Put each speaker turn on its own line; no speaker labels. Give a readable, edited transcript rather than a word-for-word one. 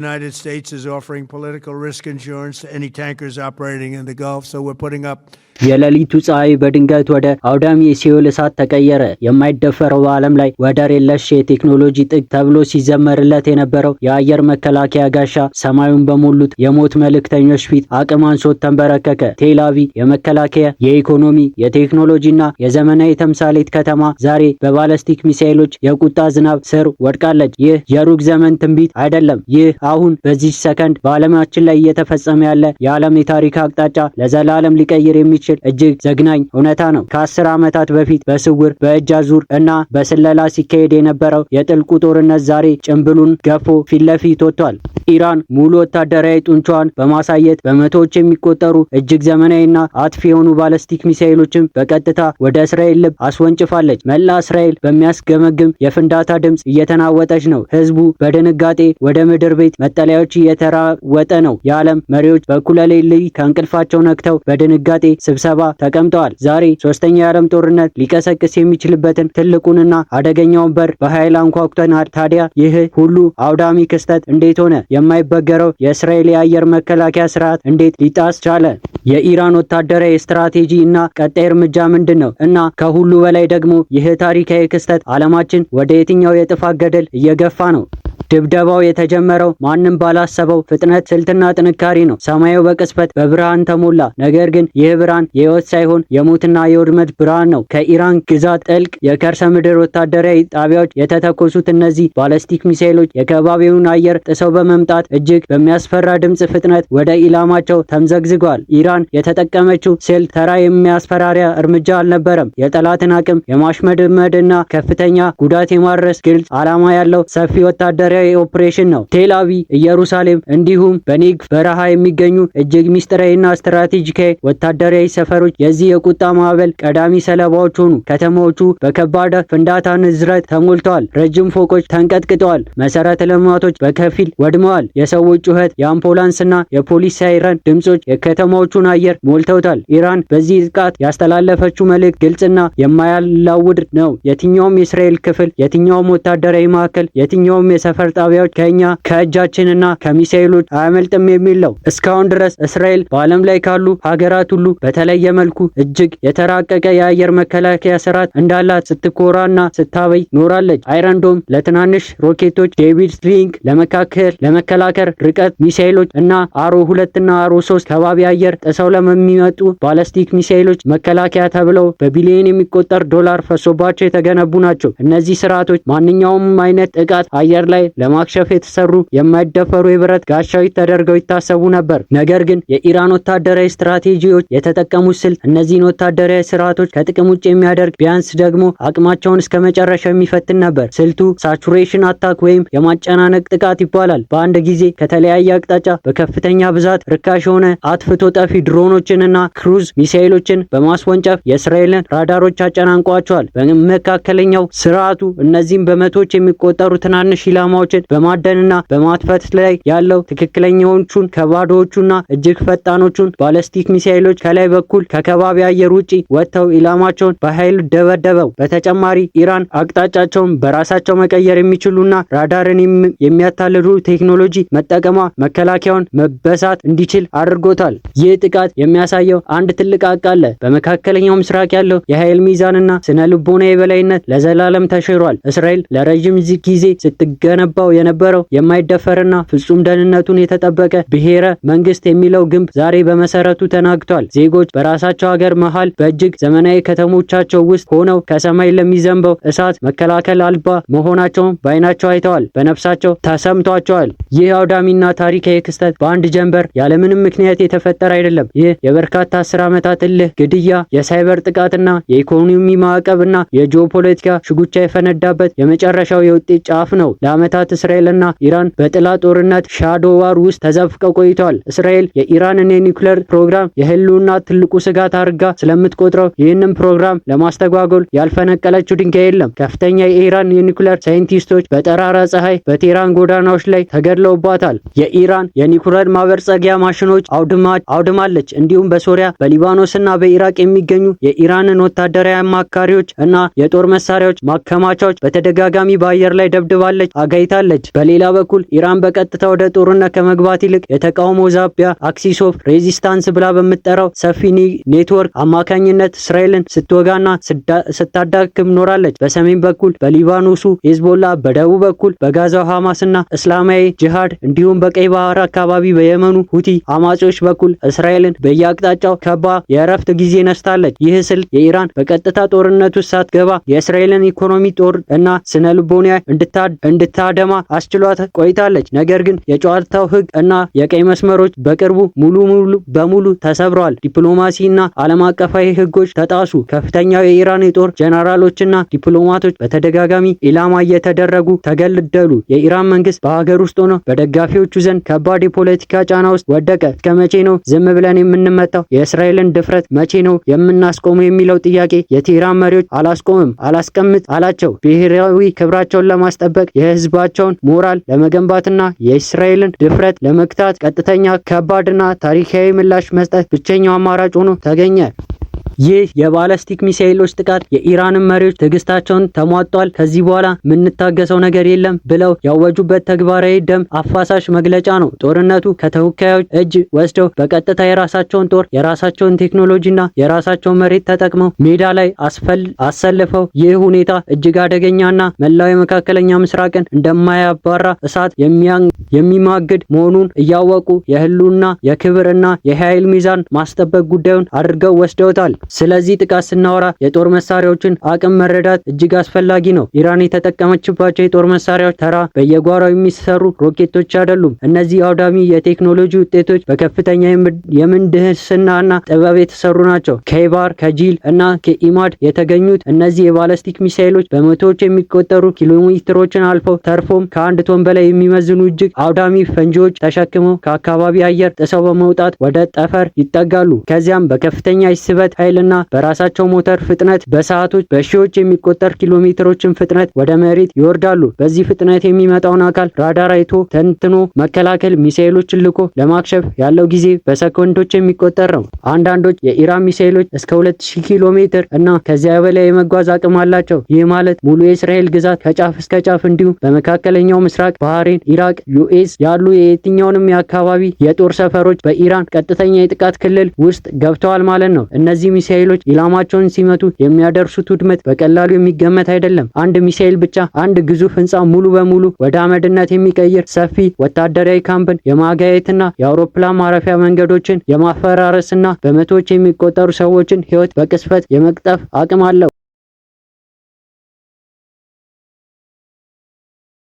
The United States is offering political risk insurance to any tankers operating in the Gulf, so we're putting up
የሌሊቱ ፀሐይ በድንገት ወደ አውዳሚ የሲኦል እሳት ተቀየረ። የማይደፈረው ዓለም ላይ ወደር የለሽ የቴክኖሎጂ ጥግ ተብሎ ሲዘመርለት የነበረው የአየር መከላከያ ጋሻ ሰማዩን በሞሉት የሞት መልእክተኞች ፊት አቅም አንሶት ተንበረከከ። ቴል አቪቭ የመከላከያ፣ የኢኮኖሚ፣ የቴክኖሎጂና የዘመናዊ ተምሳሌት ከተማ ዛሬ በባለስቲክ ሚሳኤሎች የቁጣ ዝናብ ስር ወድቃለች። ይህ የሩቅ ዘመን ትንቢት አይደለም። ይህ አሁን በዚህ ሰከንድ በዓለማችን ላይ እየተፈጸመ ያለ የዓለም የታሪክ አቅጣጫ ለዘላለም ሊቀይር የሚችል እጅግ ዘግናኝ እውነታ ነው። ከ10 ዓመታት በፊት በስውር በእጅ አዙር እና በስለላ ሲካሄድ የነበረው የጥልቁ ጦርነት ዛሬ ጭምብሉን ገፎ ፊት ለፊት ወጥቷል። ኢራን ሙሉ ወታደራዊ ጡንቻዋን በማሳየት በመቶዎች የሚቆጠሩ እጅግ ዘመናዊና አጥፊ የሆኑ ባለስቲክ ሚሳኤሎችን በቀጥታ ወደ እስራኤል ልብ አስወንጭፋለች። መላ እስራኤል በሚያስገመግም የፍንዳታ ድምፅ እየተናወጠች ነው። ህዝቡ በድንጋጤ ወደ ምድር ቤት መጠለያዎች እየተራወጠ ነው። የዓለም መሪዎች በኩለ ሌሊት ከእንቅልፋቸው ነቅተው በድንጋጤ ስብሰባ ተቀምጠዋል። ዛሬ ሶስተኛ የዓለም ጦርነት ሊቀሰቅስ የሚችልበትን ትልቁንና አደገኛውን በር በኃይል አንኳኩተናል። ታዲያ ይህ ሁሉ አውዳሚ ክስተት እንዴት ሆነ? የማይበገረው የእስራኤል የአየር መከላከያ ስርዓት እንዴት ሊጣስ ቻለ? የኢራን ወታደራዊ ስትራቴጂ እና ቀጣይ እርምጃ ምንድነው? እና ከሁሉ በላይ ደግሞ ይህ ታሪካዊ ክስተት ዓለማችን ወደ የትኛው የጥፋት ገደል እየገፋ ነው? ድብደባው የተጀመረው ማንም ባላሰበው ፍጥነት፣ ስልትና ጥንካሬ ነው። ሰማዩ በቅጽበት በብርሃን ተሞላ። ነገር ግን ይህ ብርሃን የህይወት ሳይሆን የሞትና የውድመት ብርሃን ነው። ከኢራን ግዛት ጥልቅ የከርሰ ምድር ወታደራዊ ጣቢያዎች የተተኮሱት እነዚህ ባለስቲክ ሚሳኤሎች የከባቢውን አየር ጥሰው በመምጣት እጅግ በሚያስፈራ ድምፅ ፍጥነት ወደ ኢላማቸው ተምዘግዝገዋል። ኢራን የተጠቀመችው ስልት ተራ የሚያስፈራሪያ እርምጃ አልነበረም። የጠላትን አቅም የማሽመድመድና ከፍተኛ ጉዳት የማድረስ ግልጽ ዓላማ ያለው ሰፊ ወታደራዊ ኦፕሬሽን ነው። ቴል አቪቭ፣ ኢየሩሳሌም እንዲሁም በኔጌቭ በረሃ የሚገኙ እጅግ ሚስጥራዊና ስትራቴጂካዊ ወታደራዊ ሰፈሮች የዚህ የቁጣ ማዕበል ቀዳሚ ሰለባዎች ሆኑ። ከተማዎቹ በከባድ ፍንዳታ ንዝረት ተሞልተዋል። ረጅም ፎቆች ተንቀጥቅጠዋል። መሰረተ ልማቶች በከፊል ወድመዋል። የሰዎች ጩኸት፣ የአምቡላንስና የፖሊስ ሳይረን ድምጾች የከተማዎቹን አየር ሞልተውታል። ኢራን በዚህ ጥቃት ያስተላለፈችው መልእክት ግልጽና የማያላውድ ነው። የትኛውም የእስራኤል ክፍል፣ የትኛውም ወታደራዊ ማዕከል፣ የትኛውም የሰፈር ጣቢያዎች ከእጃችንና ከሚሳኤሎች አያመልጥም የሚል ነው። እስካሁን ድረስ እስራኤል በዓለም ላይ ካሉ ሀገራት ሁሉ በተለየ መልኩ እጅግ የተራቀቀ የአየር መከላከያ ስርዓት እንዳላት ስትኮራና ስታበይ ኖራለች። አይረን ዶም ለትናንሽ ሮኬቶች፣ ዴቪድ ስሊንግ ለመከላከል ርቀት ሚሳኤሎች እና አሮ 2 እና አሮ 3 ከባቢ አየር ጥሰው ለሚመጡ ባለስቲክ ሚሳኤሎች መከላከያ ተብለው በቢሊዮን የሚቆጠር ዶላር ፈሶባቸው የተገነቡ ናቸው። እነዚህ ስርዓቶች ማንኛውም አይነት ጥቃት አየር ላይ ለማክሸፍ የተሰሩ የማይደፈሩ የብረት ጋሻዎች ተደርገው ይታሰቡ ነበር። ነገር ግን የኢራን ወታደራዊ ስትራቴጂዎች የተጠቀሙት ስልት እነዚህን ወታደራዊ ስርዓቶች ከጥቅም ውጭ የሚያደርግ ቢያንስ ደግሞ አቅማቸውን እስከ መጨረሻው የሚፈትን ነበር። ስልቱ ሳቹሬሽን አታክ ወይም የማጨናነቅ ጥቃት ይባላል። በአንድ ጊዜ ከተለያየ አቅጣጫ በከፍተኛ ብዛት ርካሽ የሆነ አጥፍቶ ጠፊ ድሮኖችንና ክሩዝ ሚሳኤሎችን በማስወንጨፍ የእስራኤልን ራዳሮች አጨናንቋቸዋል። በመካከለኛው ስርዓቱ እነዚህም በመቶዎች የሚቆጠሩ ትናንሽ ኢላማዎችን በማደንና በማጥፋት ላይ ያለው ትክክለኛዎቹን ከባዶዎቹና እጅግ ፈጣኖቹን ባለስቲክ ሚሳኤሎች ከላይ በኩል ከከባቢ አየር ውጪ ወጥተው ኢላማቸውን በኃይል ደበደበው። በተጨማሪ ኢራን አቅጣጫቸውን በራሳቸው መቀየር የሚችሉና ራዳርን የሚያታልሉ ቴክኖሎጂ መጠቀሟ መከላከያውን መበሳት እንዲችል አድርጎታል። ይህ ጥቃት የሚያሳየው አንድ ትልቅ ሀቅ አለ። በመካከለኛው ምስራቅ ያለው የኃይል ሚዛንና ስነ ልቦና የበላይነት ለዘላለም ተሽሯል። እስራኤል ለረጅም ጊዜ ስትገነባው የነበረው የማይደፈርና ፍጹም ደህንነቱን የተጠበቀ ብሔረ መንግስት የሚለው ግንብ ዛሬ በመሰረቱ ተናግቷል። ዜጎች በራሳቸው ሀገር መሃል በእጅግ ዘመናዊ ከተሞቻቸው ውስጥ ሆነው ከሰማይ ለሚዘንበው እሳት መከላከል አልባ መሆናቸውን በአይናቸው አይተዋል፣ በነፍሳቸው ተሰምቷቸዋል። ይህ አውዳሚና ታሪካዊ ክስተት በአንድ ጀንበር ያለምንም ምክንያት የተፈጠረ አይደለም። ይህ የበርካታ 10 ዓመታት እልህ፣ ግድያ፣ የሳይበር ጥቃትና የኢኮኖሚ ማዕቀብና የጂኦፖለቲካ ሽጉቻ የፈነዳበት የመጨረሻው የውጤት ጫፍ ነው። ለዓመታት እስራኤልና ኢራን በጥላ ጦርነት ሻዶ ዋር ውስጥ ተዘፍቀው ቆይተዋል። እስራኤል የኢራንን የኒውክሌር ፕሮግራም የህልውና ትልቁ ስጋት አድርጋ ስለምትቆጥረው ይህንን ፕሮግራም ለማስተጓጎል ያልፈነቀለችው ድንጋይ የለም። ከፍተኛ የኢራን የኒውክሌር ሳይንቲስቶች በጠራራ ፀሐይ በቴህራን ጎዳናዎች ላይ ተገድለዋል። ተገድለውባታል። የኢራን የኒኩለር ማበልጸጊያ ማሽኖች አውድማለች። እንዲሁም በሶሪያ በሊባኖስና በኢራቅ የሚገኙ የኢራንን ወታደራዊ አማካሪዎች እና የጦር መሳሪያዎች ማከማቻዎች በተደጋጋሚ በአየር ላይ ደብድባለች፣ አጋይታለች። በሌላ በኩል ኢራን በቀጥታ ወደ ጦርነት ከመግባት ይልቅ የተቃውሞ ዛቢያ አክሲስ ኦፍ ሬዚስታንስ ብላ በምትጠራው ሰፊ ኔትወርክ አማካኝነት እስራኤልን ስትወጋና ስታዳክም ኖራለች። በሰሜን በኩል በሊባኖሱ ሄዝቦላ፣ በደቡብ በኩል በጋዛው ሐማስና እስላማዊ ጂሃድ እንዲሁም በቀይ ባህር አካባቢ በየመኑ ሁቲ አማጺዎች በኩል እስራኤልን በየአቅጣጫው ከባ የእረፍት ጊዜ ነስታለች። ይህ ስልት የኢራን በቀጥታ ጦርነት ውስጥ ሳትገባ የእስራኤልን ኢኮኖሚ ጦር እና ስነ ልቦና እንድታደማ አስችሏት ቆይታለች። ነገር ግን የጨዋታው ሕግ እና የቀይ መስመሮች በቅርቡ ሙሉ በሙሉ ተሰብረዋል። ዲፕሎማሲና ዓለም አቀፋዊ ሕጎች ተጣሱ። ከፍተኛው የኢራን የጦር ጀነራሎችና ዲፕሎማቶች በተደጋጋሚ ኢላማ እየተደረጉ ተገደሉ። የኢራን መንግስት በሀገር ውስጥ ሆኖ በደጋፊዎቹ ዘንድ ከባድ የፖለቲካ ጫና ውስጥ ወደቀ። እስከ መቼ ነው ዝም ብለን የምንመጣው? የእስራኤልን ድፍረት መቼ ነው የምናስቆመው? የሚለው ጥያቄ የቴህራን መሪዎች አላስቀምጥ አላቸው። ብሔራዊ ክብራቸውን ለማስጠበቅ የህዝባቸውን ሞራል ለመገንባትና የእስራኤልን ድፍረት ለመግታት ቀጥተኛ ከባድና ታሪካዊ ምላሽ መስጠት ብቸኛው አማራጭ ሆኖ ተገኘ። ይህ የባለስቲክ ሚሳኤሎች ጥቃት የኢራንን መሪዎች ትዕግስታቸውን ተሟጧል፣ ከዚህ በኋላ የምንታገሰው ነገር የለም ብለው ያወጁበት ተግባራዊ ደም አፋሳሽ መግለጫ ነው። ጦርነቱ ከተወካዮች እጅ ወስደው በቀጥታ የራሳቸውን ጦር፣ የራሳቸውን ቴክኖሎጂና የራሳቸውን መሬት ተጠቅመው ሜዳ ላይ አሰልፈው ይህ ሁኔታ እጅግ አደገኛና መላው የመካከለኛ ምስራቅን እንደማያባራ እሳት የሚማግድ መሆኑን እያወቁ የህልውና የክብርና የኃይል ሚዛን ማስጠበቅ ጉዳዩን አድርገው ወስደውታል። ስለዚህ ጥቃት ስናወራ የጦር መሳሪያዎችን አቅም መረዳት እጅግ አስፈላጊ ነው። ኢራን የተጠቀመችባቸው የጦር መሳሪያዎች ተራ በየጓራው የሚሰሩ ሮኬቶች አይደሉም። እነዚህ አውዳሚ የቴክኖሎጂ ውጤቶች በከፍተኛ የምህንድስናና ጥበብ የተሰሩ ናቸው። ከኢባር፣ ከጂል እና ከኢማድ የተገኙት እነዚህ የባለስቲክ ሚሳኤሎች በመቶዎች የሚቆጠሩ ኪሎሜትሮችን አልፈው ተርፎም ከ1 ቶን በላይ የሚመዝኑ እጅግ አውዳሚ ፈንጂዎች ተሸክመው ከአካባቢ አየር ጥሰው በመውጣት ወደ ጠፈር ይጠጋሉ። ከዚያም በከፍተኛ የስበት ኃይልና በራሳቸው ሞተር ፍጥነት በሰዓቶች በሺዎች የሚቆጠር ኪሎሜትሮችን ፍጥነት ወደ መሬት ይወርዳሉ። በዚህ ፍጥነት የሚመጣውን አካል ራዳር አይቶ ተንትኖ መከላከል ሚሳኤሎችን ልኮ ለማክሸፍ ያለው ጊዜ በሰኮንዶች የሚቆጠር ነው። አንዳንዶች የኢራን ሚሳኤሎች እስከ 2000 ኪሎ ሜትር እና ከዚያ በላይ የመጓዝ አቅም አላቸው። ይህ ማለት ሙሉ የእስራኤል ግዛት ከጫፍ እስከ ጫፍ እንዲሁም በመካከለኛው ምስራቅ፣ ባህሬን፣ ኢራቅ፣ ዩኤስ ያሉ የየትኛውንም የአካባቢ የጦር ሰፈሮች በኢራን ቀጥተኛ የጥቃት ክልል ውስጥ ገብተዋል ማለት ነው። እነዚህ ሚሳኤሎች ኢላማቸውን ሲመቱ የሚያደርሱት ውድመት በቀላሉ የሚገመት አይደለም። አንድ ሚሳኤል ብቻ አንድ ግዙፍ ህንፃ ሙሉ በሙሉ ወደ አመድነት የሚቀይር ሰፊ ወታደራዊ ካምፕን የማጋየትና የአውሮፕላን ማረፊያ መንገዶችን የማፈራረስና በመቶዎች የሚቆጠሩ ሰዎችን ህይወት በቅስፈት የመቅጠፍ አቅም አለው።